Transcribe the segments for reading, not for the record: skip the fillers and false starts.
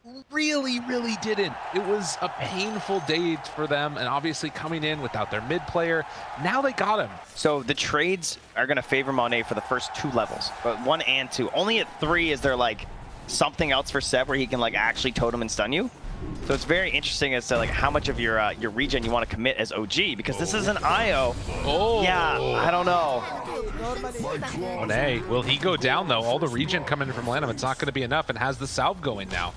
Aster really didn't. It was a painful day for them, and obviously coming in without their mid player, now they got him. So the trades are going to favor Monet for the first 2 levels, but 1 and 2. Only at 3 is there like something else for Seb where he can like actually totem and stun you. So it's very interesting as to like how much of your regen you want to commit as OG, because this is an IO. Oh, yeah, I don't know. Monet, will he go down though? All the regen coming in from Lanham, it's not going to be enough, and has the salve going now.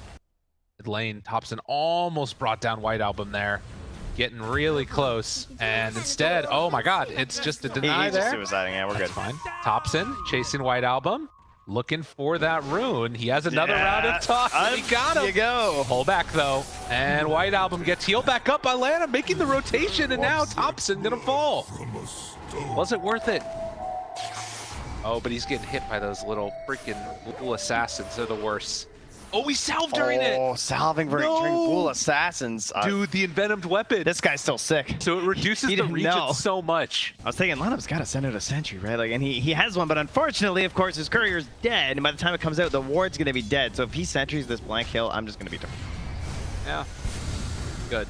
Mid lane, Thompson almost brought down White Album there. Getting really close, and instead, oh my god, it's just a deny there. He's just suiciding, yeah, we're good. Fine. Thompson chasing White Album. Looking for that rune. He has another round of toss. He got him. You go. Pull back though. And White Album gets healed back up by Lana, making the rotation, and now Thompson gonna fall. Was it worth it? Oh, but he's getting hit by those little freaking Bull Assassins. They're the worst. Oh, he salved during it. Oh, salving during Bull Assassins. Dude, the envenomed weapon. This guy's still sick. So it reduces the regen so much. I was thinking, Lanham's got to send out a sentry, right? Like, and he has one, but unfortunately, of course, his courier's dead. And by the time it comes out, the ward's going to be dead. So if he sentries this blank hill, I'm just going to be defeated. Yeah. Good.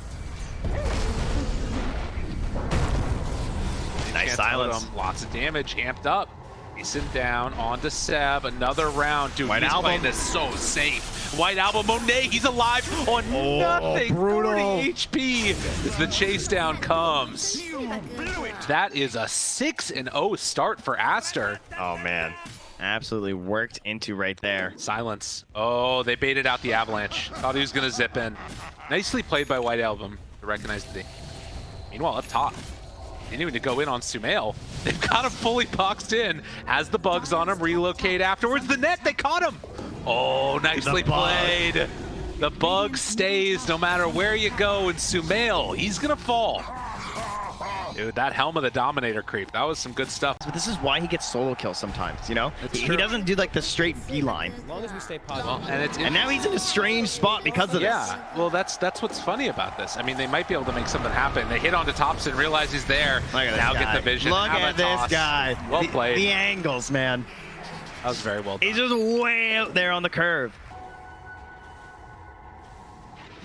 Nice silence. Lots of damage amped up. Mason down onto Seb. Another round. Dude, White he's Album playing this so safe. White Album, Monet, he's alive on nothing. Brutal. 40 HP as the chase down comes. That is a 6-0 start for Aster. Oh, man. Absolutely worked into right there. Silence. Oh, they baited out the avalanche. Thought he was going to zip in. Nicely played by White Album to recognize the D. Meanwhile, up top, continuing to go in on Sumail. They've got him fully boxed in. Has the bugs on him. Relocate afterwards. The net, they caught him. Oh, nicely played. The bug stays no matter where you go. And Sumail, he's going to fall. Dude, that Helm of the Dominator creep, that was some good stuff. But this is why he gets solo kills sometimes, you know? He doesn't do like the straight beeline. As long as we stay positive. Well, and now he's in a strange spot because of this. Yeah, well, that's what's funny about this. I mean, they might be able to make something happen. They hit onto Thompson, realize he's there. Now get the vision. Look at this guy. Well played. The angles, man. That was very well done. He's just way out there on the curve.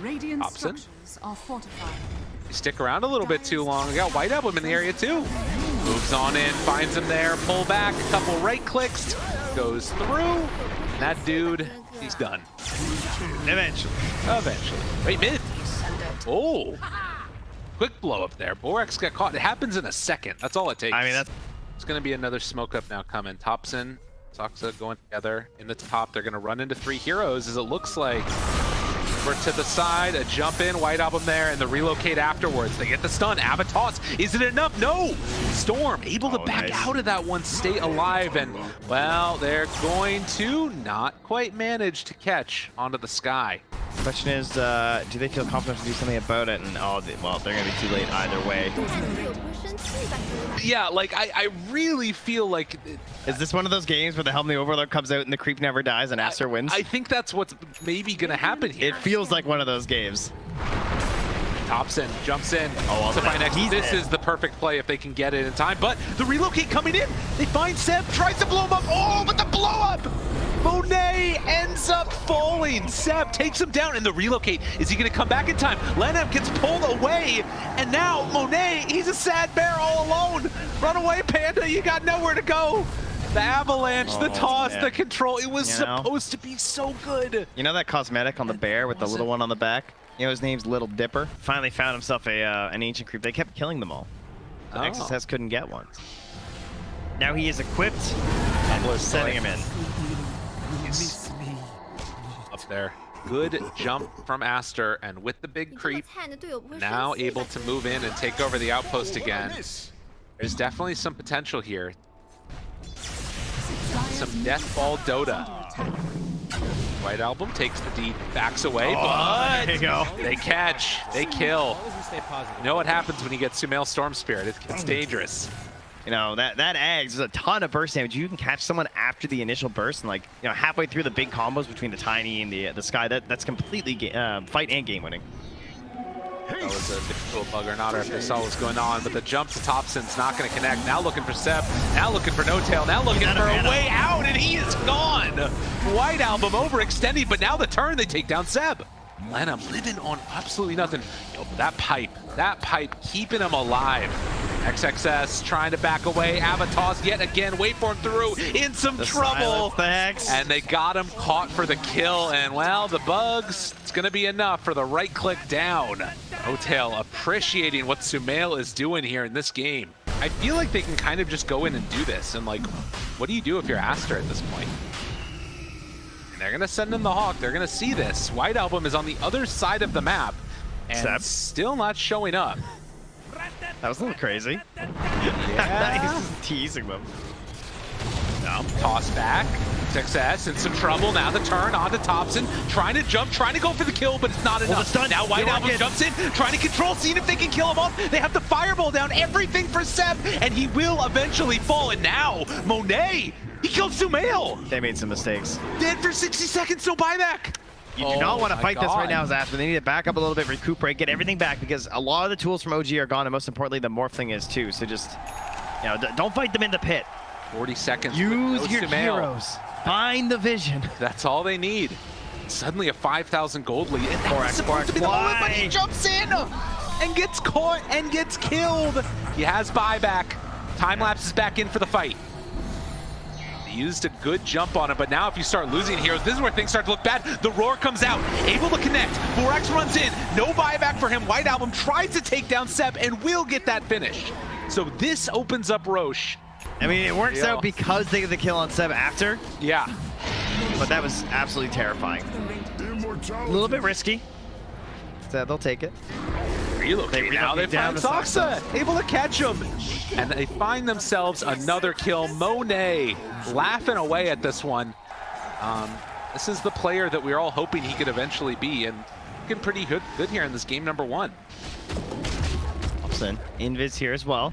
Radiant structures are fortified. You stick around a little bit too long. We got White Album in the area too. Moves on in, finds him there, pull back, a couple right clicks, goes through. And that dude, he's done. Eventually. Wait, mid. Oh. Quick blow up there. Borax got caught. It happens in a second. That's all it takes. I mean, that's... It's going to be another smoke up now coming. Thompson, Soxa going together in the top. They're going to run into 3 heroes as it looks like. Over to the side, a jump in, White Album there, and the relocate afterwards. They get the stun. Avatos, is it enough? No! Storm able to back out of that one, stay alive, and, well, they're going to not quite manage to catch onto the sky. Question is, do they feel confident to do something about it? And, well, they're going to be too late either way. Yeah, like, I really feel like... Is this one of those games where the Helm of the Overlord comes out and the creep never dies and Aster wins? I think that's what's maybe going to happen here. It feels like one of those games. Thompson jumps in to find X. This is the perfect play if they can get it in time, but the relocate coming in. They find Seb, tries to blow him up. Oh, but the blow up! Monet ends up falling. Seb takes him down, and the relocate. Is he going to come back in time? Lanham gets pulled away, and now Monet, he's a sad bear all alone. Run away, Panda, you got nowhere to go. The avalanche, the toss, the control, it was supposed to be so good. You know that cosmetic on the bear with the little one on the back? You know his name's Little Dipper? Finally found himself an ancient creep. They kept killing them all. The XSS couldn't get one. Now he is equipped, and we're setting him in. He's up there. Good jump from Aster, and with the big creep, now able to move in and take over the outpost again. There's definitely some potential here. Some death ball Dota. White Album takes the D, backs away, but there you go. They catch, they kill. You know what happens when you get Sumail Storm Spirit? It's dangerous. You know, that Ags, there's a ton of burst damage. You can catch someone after the initial burst, and like, you know, halfway through the big combos between the Tiny and the Sky, that's completely fight and game winning. that was a difficult bug or not, or if they saw what's going on, but the jump to Thompson's not going to connect. Now looking for Seb, now looking for No Tail, now looking for a way out, and he is gone. White Album overextending, but now the turn, they take down Seb. Lanham living on absolutely nothing. Yo, that pipe keeping him alive. XXS trying to back away. Avatos yet again, wait for him through, in some trouble. And they got him caught for the kill, and well, the bugs, it's gonna be enough for the right click down. Hotel appreciating what Sumail is doing here in this game. I feel like they can kind of just go in and do this, and like, what do you do if you're Aster at this point? They're gonna send in the Hawk, they're gonna see this. White Album is on the other side of the map, and still not showing up. That was a little crazy. Yeah. He's just teasing them. No. Toss back. Success in some trouble. Now the turn onto Thompson. Trying to jump, trying to go for the kill, but it's not enough. Now White Album jumps in, trying to control, seeing if they can kill him off. They have the fireball down, everything for Seb, and he will eventually fall. And now, Monet, he killed Sumail. They made some mistakes. Dead for 60 seconds, no buyback. You do not want to fight this right now as Aster. They need to back up a little bit, recuperate, get everything back, because a lot of the tools from OG are gone, and most importantly, the morph thing is too. So just, you know, don't fight them in the pit. 40 seconds. Use your heroes. Find the vision. That's all they need. Suddenly a 5,000 gold lead. And that's supposed to be the moment, but he jumps in and gets caught and gets killed. He has buyback. Time-lapse is back in for the fight. He used a good jump on him, but now if you start losing heroes, this is where things start to look bad. The roar comes out, able to connect. Borax runs in, no buyback for him. White Album tries to take down Seb and will get that finish. So this opens up Roche. I mean, it works out because they get the kill on Seb after. Yeah. But that was absolutely terrifying. A little bit risky. So they'll take it. Relocate. Now they find Saksa, able to catch him. And they find themselves another kill. Monet laughing away at this one. This is the player that we're all hoping he could eventually be, and looking pretty good here in this game number 1. Thompson, Invis here as well.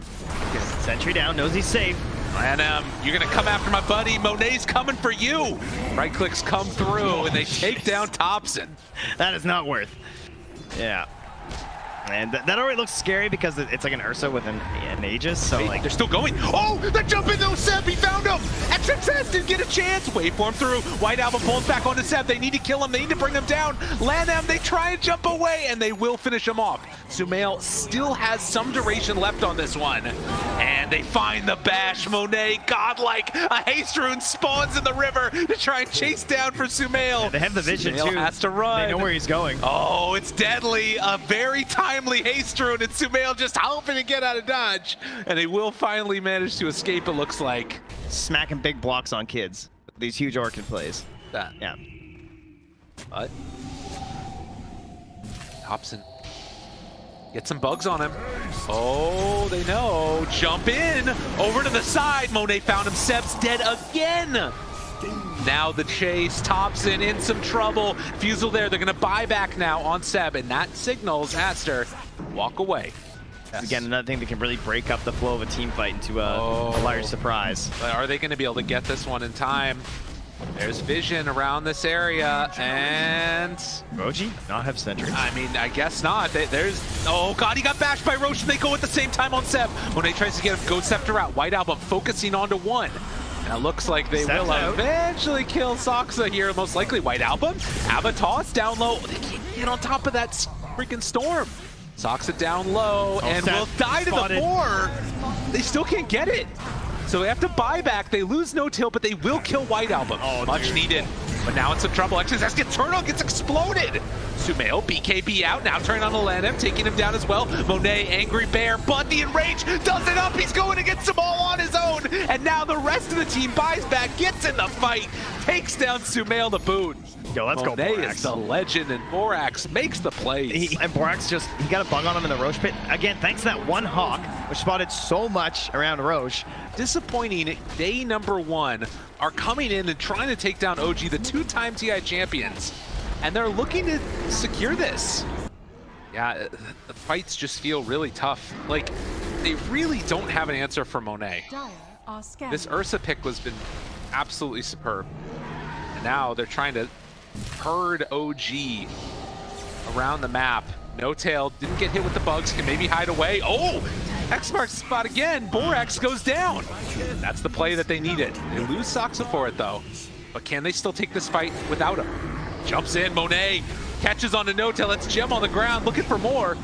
Sentry down, knows he's safe. And you're gonna come after my buddy. Monet's coming for you. Right clicks come through, and they take down Thompson. That is not worth. Yeah. And that already looks scary because it's like an Ursa with an Aegis, so like... They're still going. Oh, they're jumping though, Seb, he found him! XXS didn't get a chance. Wait for him through. White Album pulls back onto Seb. They need to kill him, they need to bring him down. Lanham, they try and jump away, and they will finish him off. Sumail still has some duration left on this one. And they find the bash. Monet, godlike. A haste rune spawns in the river to try and chase down for Sumail. Yeah, they have the vision Sumail too. Has to run. They know where he's going. Oh, it's deadly. A very timely haste rune, and Sumail just hoping to get out of dodge. And they will finally manage to escape, it looks like. Smacking big blocks on kids. These huge Orchid plays. That. Yeah. But Thompson. Get some bugs on him. Oh, they know. Jump in. Over to the side. Monet found him. Seb's dead again. Now the chase. Thompson in some trouble. Fusel there. They're going to buy back now on Seb. And that signals Aster walk away. Yes. Again, another thing that can really break up the flow of a team fight into a large surprise. But are they going to be able to get this one in time? There's vision around this area, and... Roji not have sentry? I mean, I guess not. There's... Oh, God, he got bashed by Roche, and they go at the same time on Seb. Monet tries to get him, Goat Scepter out. White Album focusing onto one. And it looks like they will eventually kill Saksa here, most likely. White Album, Avatos down low. They can't get on top of that freaking storm. Saksa down low, and will die to the boar. They still can't get it. So they have to buy back. They lose No Tail, but they will kill White Album. Oh, much needed. But now it's some trouble. XXS gets turned on, gets exploded. Sumail, BKB out, now turning on the Lanham, taking him down as well. Monet, Angry Bear, but the Enrage does it up. He's going against them all on his own. And now the rest of the team buys back, gets in the fight, takes down Sumail the boot. Yo, let's go, Monet Borax. is the legend, and Borax makes the plays. And Borax he got a bug on him in the Roche pit. Again, thanks to that one Hawk, which spotted so much around Roche. Disappointing, day number 1 are coming in and trying to take down OG, the 2-time TI champions. And they're looking to secure this. Yeah, the fights just feel really tough. Like, they really don't have an answer for Monet. This Ursa pick has been absolutely superb. And now they're trying to herd OG around the map. No Tail didn't get hit with the bugs, can maybe hide away. Oh! X marks the spot again. Borax goes down. That's the play that they needed. They lose Soxa for it though. But can they still take this fight without him? Jumps in, Monet catches on a No Tail. It's Gem on the ground looking for more.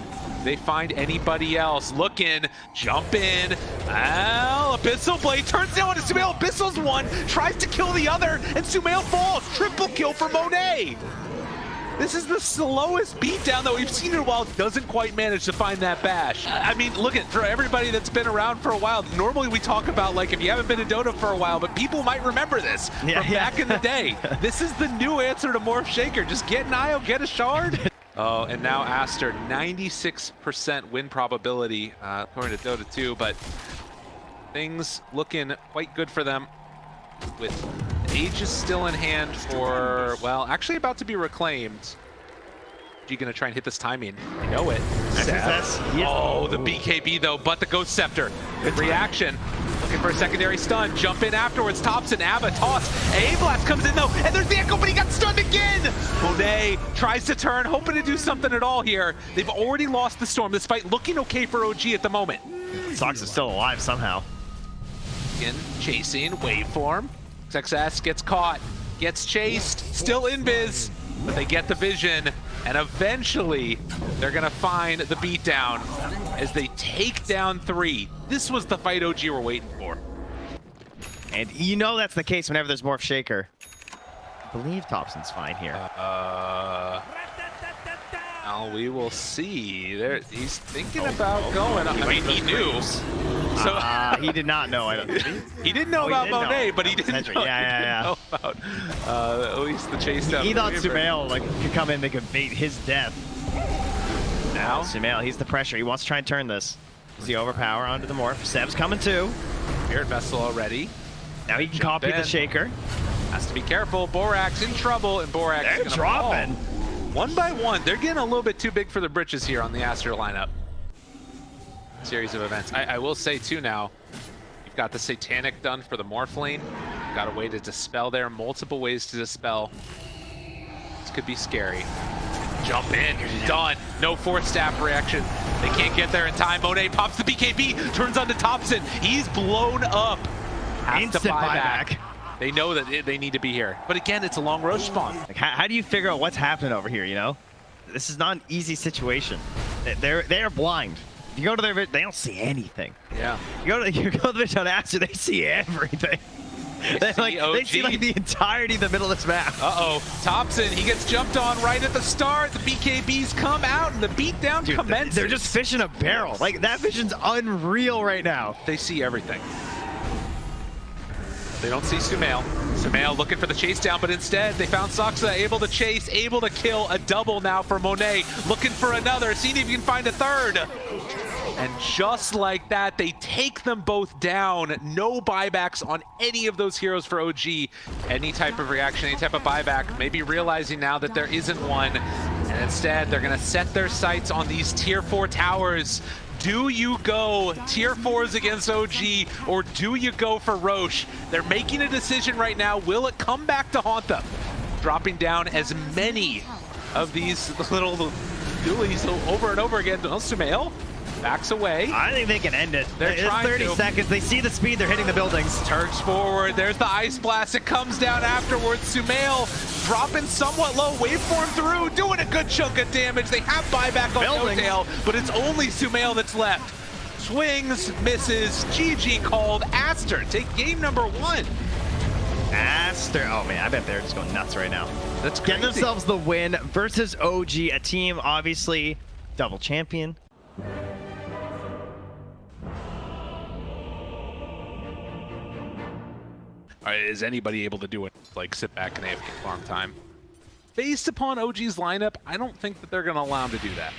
They find anybody else looking, jump in. Abyssal Blade turns down to Sumail. Abyssal's one, tries to kill the other, and Sumail falls. Triple kill for Monet. This is the slowest beatdown that we've seen in a while. Doesn't quite manage to find that bash. I mean, look at, for everybody that's been around for a while, normally we talk about like if you haven't been in Dota for a while, but people might remember this from back in the day. This is the new answer to Morph Shaker. Just get an IO, get a shard. Oh, and now Aster, 96% win probability according to Dota 2, but things looking quite good for them with Age is still in hand for, well, actually about to be reclaimed. You gonna try and hit this timing? I know it. Oh, the BKB though, but the Ghost Scepter. Good reaction. Looking for a secondary stun. Jump in afterwards. Thompson, Abba, toss. A-Blast comes in though, and there's the Echo, but he got stunned again! Monet tries to turn, hoping to do something at all here. They've already lost the Storm. This fight looking okay for OG at the moment. Sox is still alive somehow. Again, chasing, waveform. XS gets caught, gets chased, still in biz, but they get the vision, and eventually they're gonna find the beatdown as they take down 3. This was the fight OG were waiting for. And you know that's the case whenever there's Morph Shaker. I believe Thompson's fine here. Well, we will see. He's thinking about going. I mean, he knew. So he did not know. I don't think. He didn't know about Monet, but he didn't know, know about at least the chase down. He thought Sumail like could come in, they could bait his death. Now Sumail, he's the pressure. He wants to try and turn this. Does he overpower onto the Morph? Seb's coming too. Spirit Vessel already. Now he can copy the Shaker. Has to be careful. Borax in trouble, and Borax They're is dropping. Fall. One by one, they're getting a little bit too big for the britches here on the Aster lineup. Series of events. I will say too now, you've got the Satanic done for the Morph lane. You've got a way to dispel there, multiple ways to dispel. This could be scary. Jump in, done. No force staff reaction. They can't get there in time. Monet pops the BKB, turns on to Thompson. He's blown up. Has to buy back. They know that they need to be here. But again, it's a long Roche spawn. Like, how do you figure out what's happening over here, you know? This is not an easy situation. They are blind. If you go to their vid, they don't see anything. Yeah. You go to the vision on Aster, they see everything. They see like the entirety of the middle of this map. Uh-oh. Thompson, he gets jumped on right at the start. The BKBs come out and the beatdown commences. They're just fishing a barrel. Like, that vision's unreal right now. They see everything. They don't see Sumail. Sumail looking for the chase down, but instead they found Soxa, able to chase, able to kill. A double now for Monet, looking for another, seeing if you can find a third. And just like that, they take them both down. No buybacks on any of those heroes for OG. Any type of reaction, any type of buyback, maybe realizing now that there isn't one. And instead, they're gonna set their sights on these tier 4 towers. Do you go tier 4s against OG, or do you go for Roche? They're making a decision right now. Will it come back to haunt them? Dropping down as many of these little dualies over and over again. Sumail backs away. I think they can end it. They're trying 30 seconds. They see the speed. They're hitting the buildings. Turks forward. There's the Ice Blast. It comes down afterwards. Sumail dropping somewhat low. Waveform through. Doing a good chunk of damage. They have buyback on No Tail, but it's only Sumail that's left. Swings, misses. GG called. Aster take game number 1. Aster. Oh man, I bet they're just going nuts right now. That's crazy. Getting themselves the win versus OG, a team obviously double champion. Is anybody able to do it? Like sit back and AFK farm time? Based upon OG's lineup, I don't think that they're going to allow him to do that.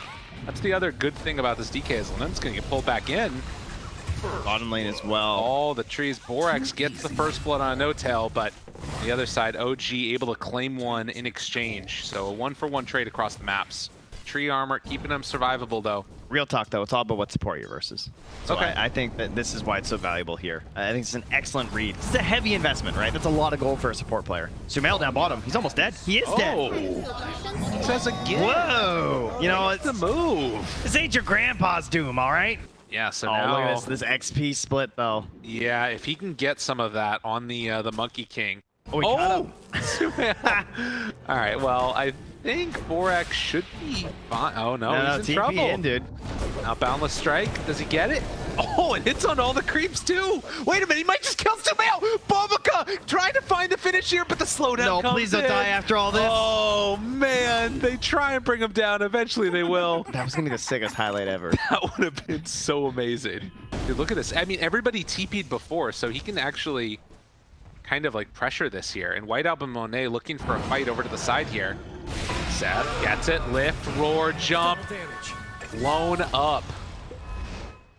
That's the other good thing about this DK is Lennon's going to get pulled back in. Bottom lane as well. All the trees. Borax gets the first blood on a No Tail, but on the other side, OG able to claim one in exchange. So a 1-for-1 trade across the maps. Tree armor keeping them survivable though. Real talk, though, it's all about what support you're versus. So Okay. I think that this is why it's so valuable here. I think it's an excellent read. It's a heavy investment, right? That's a lot of gold for a support player. Sumail down bottom. He's almost dead. He is dead. Says again. Whoa! You know, it's the move. this ain't your grandpa's doom, all right? Yeah, so Oh, now, look at this XP split, though. yeah, if he can get some of that on the Monkey King. Oh, he got him. All right, well, I think Borax should be fine. Oh, no, he's in TP trouble. in, dude. Now, Boundless Strike. Does he get it? Oh, it hits on all the creeps, too. Wait a minute, he might just kill Sumail. Babuka trying to find the finish here, but the slowdown No, comes please don't in. die after all this. Oh, man. They try and bring him down. Eventually, they will. That was going to be the sickest highlight ever. That would have been so amazing. Dude, look at this. I mean, everybody TP'd before, so he can actually kind of like pressure this here. And White Album Monet looking for a fight over to the side here. Seb gets it. Lift, roar, jump. Blown up.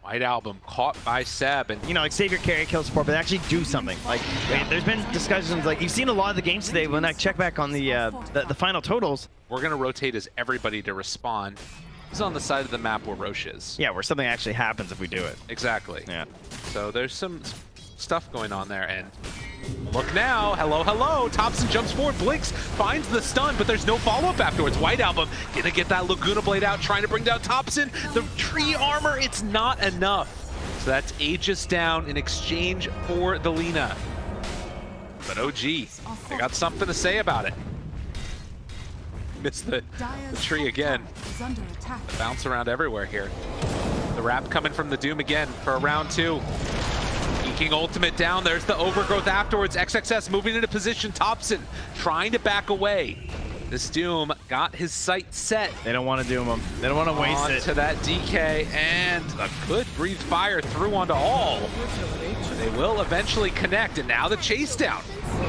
White Album caught by Seb. And You know, like save your carry, kill support, but actually do something. Like, there's been discussions, like, you've seen a lot of the games today. When I check back on the final totals, we're going to rotate as everybody to respond. He's on the side of the map where Roche is. yeah, where something actually happens if we do it. Exactly. Yeah. So there's some stuff going on there, and look now, hello, hello. Thompson jumps forward, blinks, finds the stun, but there's no follow-up afterwards. White Album gonna get that Laguna Blade out, trying to bring down Thompson. The tree armor, it's not enough. So that's Aegis down in exchange for the Lina. But OG, they got something to say about it. Missed the tree again. Is under attack. Bounce around everywhere here. The wrap coming from the Doom again for a round 2. King ultimate down. There's the overgrowth afterwards. XXS moving into position. Thompson trying to back away. This Doom got his sight set. They don't want to doom him. They don't want to waste it. To that DK, and a good breathe fire through onto all. They will eventually connect, and now the chase down.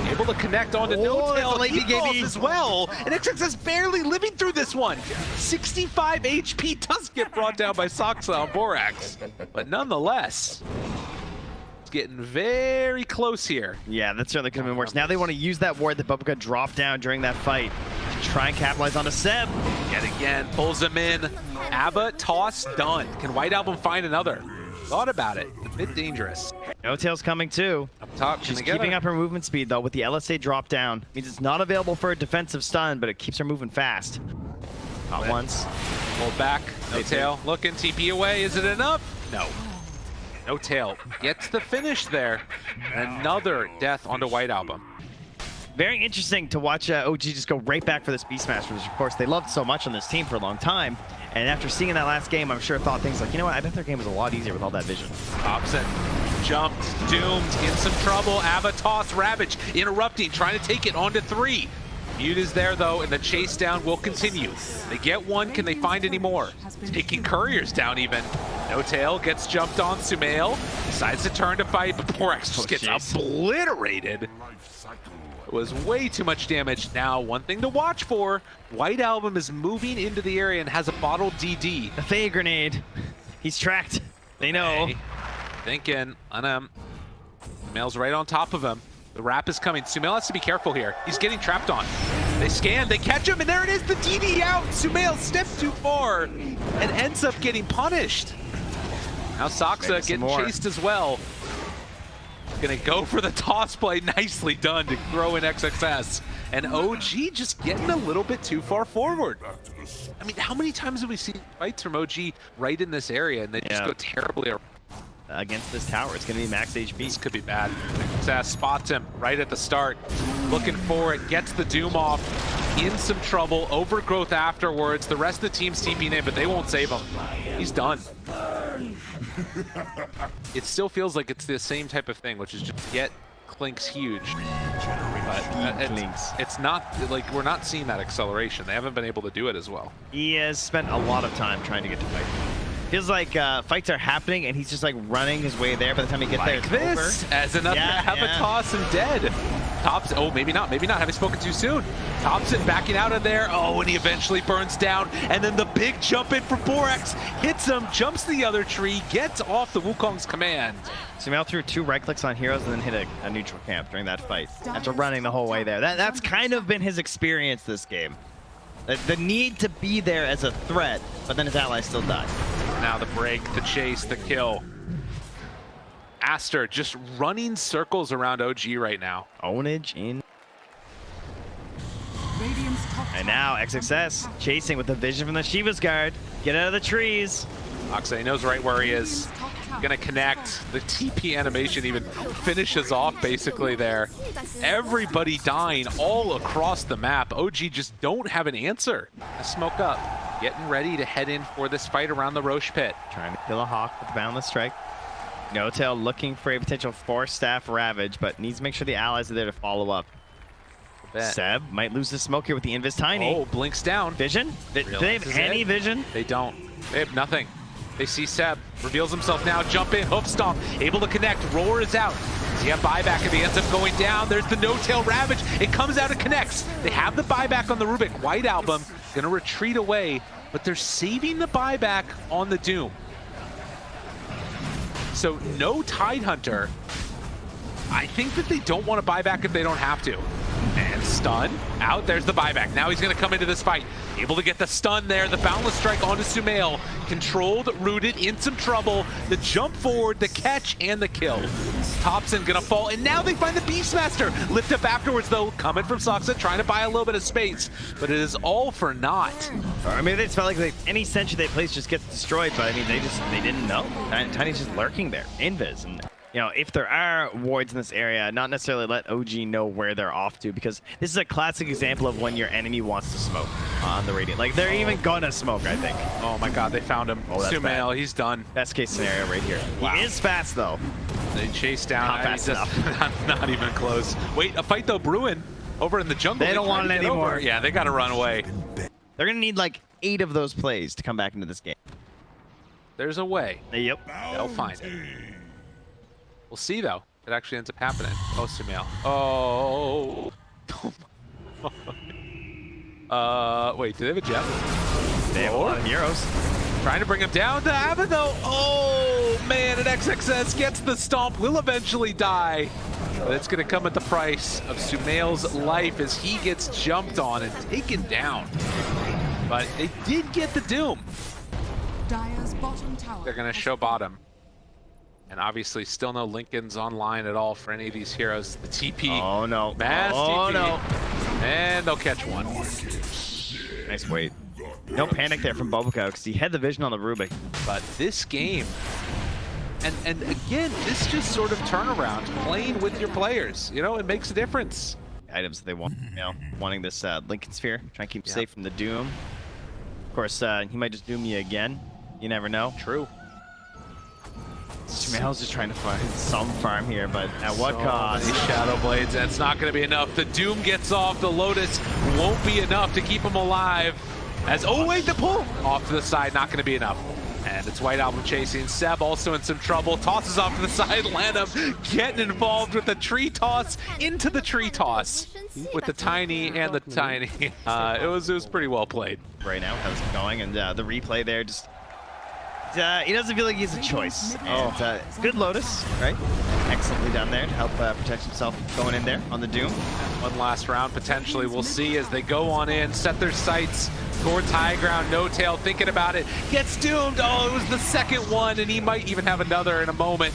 Able to connect onto No Tail late BKB as well. And XXS barely living through this one. 65 HP does get brought down by Soxa on Borax, but nonetheless, it's getting very close here. Yeah, that certainly could have been worse. Now they want to use that ward that Babuka dropped down during that fight to try and capitalize onto Seb. Yet again, pulls him in. Abba, toss, done. Can White Album find another? Thought about it. A bit dangerous. No Tail's coming too. Up top, She's keeping up her movement speed though with the LSA drop down. Means it's not available for a defensive stun, but it keeps her moving fast. Not once. Hold back. No Tail looking. TP away. Is it enough? No. No Tail gets the finish there. Another death onto White Album. Very interesting to watch OG just go right back for this Beast Smash, which of course they loved so much on this team for a long time. And after seeing that last game, I'm sure thought things like, you know what, I bet their game was a lot easier with all that vision. Thompson jumped, doomed, in some trouble. Ava toss, Ravage interrupting, trying to take it onto 3. Mute is there though, and the chase down will continue. They get one, can they find any more? Taking couriers down even. No Tail gets jumped on. Sumail decides to turn to fight, but Borax just gets obliterated. It was way too much damage. Now, one thing to watch for, White Album is moving into the area and has a bottled DD. The Faye grenade. He's tracked. They know. Hey, thinking, Sumail's right on top of him. The wrap is coming. Sumail has to be careful here. He's getting trapped on. They scan, they catch him, and there it is, the DD out. Sumail steps too far and ends up getting punished. Now Soxa getting chased as well. Gonna go for the toss play. Nicely done to throw in XXS. And OG just getting a little bit too far forward. I mean, how many times have we seen fights from OG right in this area and they just go terribly around? Against this tower, it's going to be max HP. This could be bad. XXS spots him right at the start. Looking for it, gets the Doom off. In some trouble, overgrowth afterwards. The rest of the team's TPing in, but they won't save him. He's done. It still feels like it's the same type of thing, which is just get Clink's huge. But it's not, like, we're not seeing that acceleration. They haven't been able to do it as well. He has spent a lot of time trying to get to fight. Feels like fights are happening and he's just like running his way there. By the time he gets there, it's this over. As another toss and dead. Thompson, oh, maybe not, having spoken too soon. Thompson backing out of there. Oh, and he eventually burns down. And then the big jump in for Borax. Hits him, jumps the other tree, gets off the Wukong's command. Sumail threw 2 right clicks on heroes and then hit a neutral camp during that fight. After running the whole way there. That's kind of been his experience this game. The need to be there as a threat, but then his allies still die. Now the break, the chase, the kill. Aster just running circles around OG right now. Ownage in. Radiant's top And tower now is under XXS attack. chasing with the vision from the Shiva's guard. Get out of the trees. Oxley knows right where he is. Radiant's top tower Gonna is connect. falling. The TP animation even finishes off basically there. Everybody dying all across the map. OG just don't have an answer. Smoke up. Getting ready to head in for this fight around the Roche pit. Trying to kill a Hawk with Boundless Strike. No-Tail looking for a potential 4-staff Ravage, but needs to make sure the allies are there to follow up. Seb might lose the smoke here with the Invis Tiny. Oh, blinks down. Vision? Do they have Realizes any it. vision? They don't. They have nothing. They see Seb. Reveals himself now. Jump in. Hoof stomp. Able to connect. Roar is out. Does he have buyback if he ends up going down? There's the no-tail Ravage. It comes out and connects. They have the buyback on the Rubik. White Album. Gonna retreat away. But they're saving the buyback on the Doom. So no Tidehunter. I think that they don't want to buy back if they don't have to. And stun out. There's the buyback. Now he's going to come into this fight. Able to get the stun there. The boundless strike onto Sumail. Controlled, rooted, in some trouble. The jump forward, the catch, and the kill. Thompson going to fall. And now they find the Beastmaster. Lift up afterwards, though. Coming from Soxa, trying to buy a little bit of space. But it is all for naught. I mean, they just felt like any sentry they place just gets destroyed, but I mean, they didn't know. Tiny's just lurking there. Invis. And you know, if there are wards in this area, not necessarily let OG know where they're off to, because this is a classic example of when your enemy wants to smoke on the Radiant. Like, they're even gonna smoke, I think. Oh my god, they found him. Oh, that's Sumail, bad. he's done. Best case scenario right here. Wow. He is fast, though. They chase down. Not fast not even close. Wait, a fight though brewing over in the jungle. They don't want it can't get anymore. over. Yeah, they gotta run away. They're gonna need like 8 of those plays to come back into this game. There's a way. Yep. They'll find it. We'll see though. It actually ends up happening. Oh, Sumail. Oh. Wait, do they have a gem? They have a lot of heroes. Trying to bring him down to Abbott though. Oh man, and XXS gets the stomp. Will eventually die. But it's going to come at the price of Sumail's life as he gets jumped on and taken down. But they did get the Doom. Dire's bottom tower. They're going to has show fallen. bottom. And obviously still no Lincolns online at all for any of these heroes. The TP. Oh no. Mass Oh TP. no. And they'll catch one. Nice wait. No panic there from Boboco because he had the vision on the Rubik. But this game, and again, this just sort of turnaround, playing with your players. You know, it makes a difference. Items that they want, you know, wanting this Lincoln Sphere, trying to keep Yeah. safe from the Doom. Of course, he might just Doom you again. You never know. True. Sumail's just trying to find some farm here, but at what So cost? many Shadow Blades, that's not going to be enough. The Doom gets off, the Lotus won't be enough to keep him alive. As, oh wait, the pull! Off to the side, not going to be enough. And it's White Album chasing. Seb also in some trouble, tosses off to the side. Lanham getting involved with the tree toss into the tree toss with the Tiny and the Tiny. It was pretty well played. Right now, how's it going? And the replay there just... he doesn't feel like he has a choice. And, good Lotus, right? Excellently done there to help protect himself going in there on the Doom. One last round, potentially. We'll see as they go on in, set their sights towards high ground. No Tail thinking about it. Gets doomed. Oh, it was the second one, and he might even have another in a moment.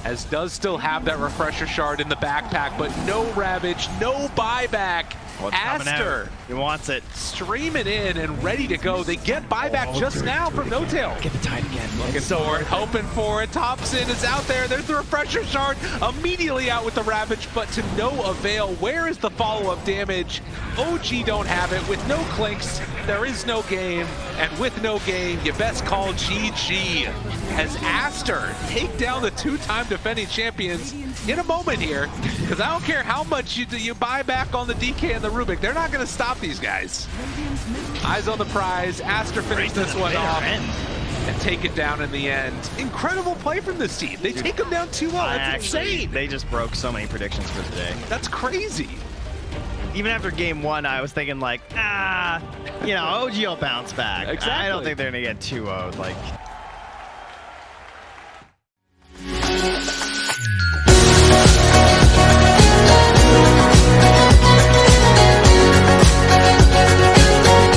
As does still have that refresher shard in the backpack, but no Ravage, no buyback. What's coming Aster out? He wants it. streaming in and ready to go. They get buyback just now from No Tail. Get the tide again. Looking for it, hoping for it. Thompson is out there. There's the refresher shard. Immediately out with the Ravage, but to no avail. Where is the follow-up damage? OG don't have it. With no clinks, there is no game. And with no game, you best call GG. As Aster take down the two-time defending champions in a moment here. Because I don't care how much you buy back on the DK and the Rubik. They're not going to stop these guys. Radiant's middle Eyes on the prize. Aster finished this one off and take it down in the end. Incredible play from this team. They take them down 2-0. That's insane. They just broke so many predictions for today. That's crazy. Even after game 1, I was thinking like, you know, OG will bounce back. Exactly. I don't think they're gonna get 2-0'd. Like,